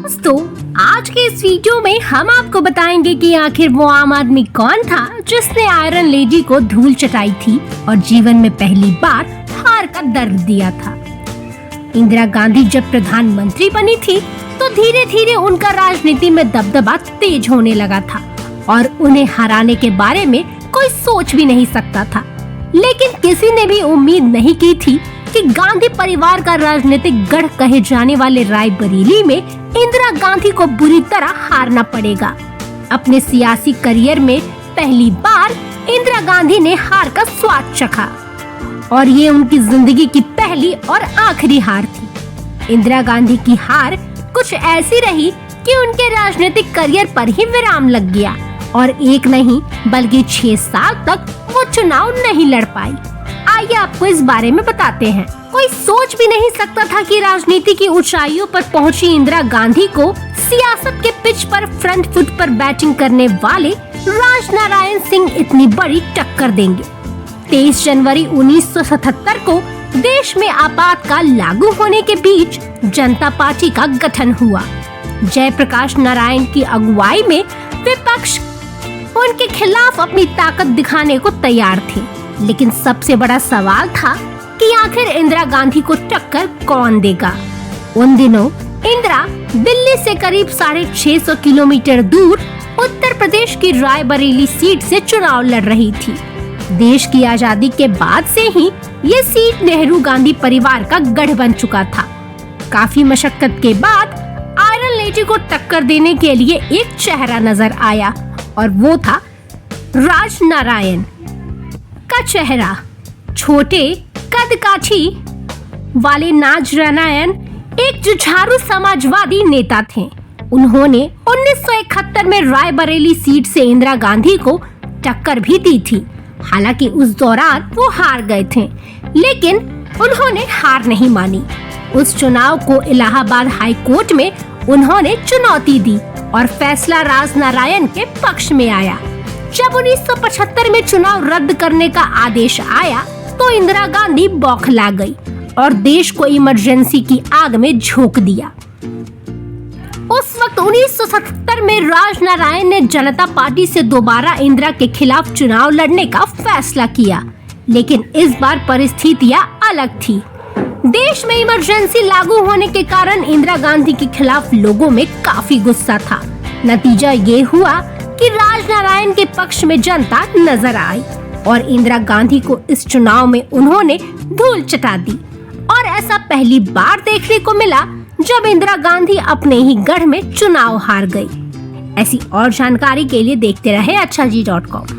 दोस्तों, आज के इस वीडियो में हम आपको बताएंगे कि आखिर वो आम आदमी कौन था जिसने आयरन लेडी को धूल चटाई थी और जीवन में पहली बार हार का दर्द दिया था। इंदिरा गांधी जब प्रधानमंत्री बनी थी तो धीरे धीरे उनका राजनीति में दबदबा तेज होने लगा था और उन्हें हराने के बारे में कोई सोच भी नहीं सकता था। लेकिन किसी ने भी उम्मीद नहीं की थी कि गांधी परिवार का राजनीतिक गढ़ कहे जाने वाले रायबरेली में इंदिरा गांधी को बुरी तरह हारना पड़ेगा। अपने सियासी करियर में पहली बार इंदिरा गांधी ने हार का स्वाद चखा और ये उनकी जिंदगी की पहली और आखिरी हार थी। इंदिरा गांधी की हार कुछ ऐसी रही कि उनके राजनीतिक करियर पर ही विराम लग गया और एक नहीं बल्कि 6 साल तक वो चुनाव नहीं लड़ पाई। आइए आपको इस बारे में बताते हैं। कोई सोच भी नहीं सकता था कि राजनीति की ऊंचाइयों पर पहुंची इंदिरा गांधी को सियासत के पिच पर फ्रंट फुट पर बैटिंग करने वाले राजनारायण सिंह इतनी बड़ी टक्कर देंगे। 23 जनवरी 1977 को देश में आपातकाल लागू होने के बीच जनता पार्टी का गठन हुआ। जयप्रकाश नारायण की अगुवाई में विपक्ष उनके खिलाफ अपनी ताकत दिखाने को तैयार थे, लेकिन सबसे बड़ा सवाल था कि आखिर इंदिरा गांधी को टक्कर कौन देगा। उन दिनों इंदिरा दिल्ली से करीब 650 किलोमीटर दूर उत्तर प्रदेश की रायबरेली सीट से चुनाव लड़ रही थी। देश की आजादी के बाद से ही ये सीट नेहरू गांधी परिवार का गढ़ बन चुका था। काफी मशक्कत के बाद आयरन लेडी को टक्कर देने के लिए एक चेहरा नजर आया और वो था राजनारायण का चेहरा। छोटे कदकाठी वाले नारायण एक जुझारू समाजवादी नेता थे। उन्होंने 1971 में रायबरेली सीट से इंदिरा गांधी को टक्कर भी दी थी। हालांकि उस दौरान वो हार गए थे, लेकिन उन्होंने हार नहीं मानी। उस चुनाव को इलाहाबाद हाई कोर्ट में उन्होंने चुनौती दी और फैसला राजनारायण के पक्ष में आया। जब 1975 में चुनाव रद्द करने का आदेश आया तो इंदिरा गांधी बौखला गई और देश को इमरजेंसी की आग में झोंक दिया। उस वक्त 1977 में राजनारायण ने जनता पार्टी से दोबारा इंदिरा के खिलाफ चुनाव लड़ने का फैसला किया, लेकिन इस बार परिस्थितियां अलग थी। देश में इमरजेंसी लागू होने के कारण इंदिरा गांधी के खिलाफ लोगों में काफी गुस्सा था। नतीजा ये हुआ कि राजनारायण के पक्ष में जनता नजर आई और इंदिरा गांधी को इस चुनाव में उन्होंने धूल चटा दी। और ऐसा पहली बार देखने को मिला जब इंदिरा गांधी अपने ही गढ़ में चुनाव हार गई। ऐसी और जानकारी के लिए देखते रहे अच्छा जी.com।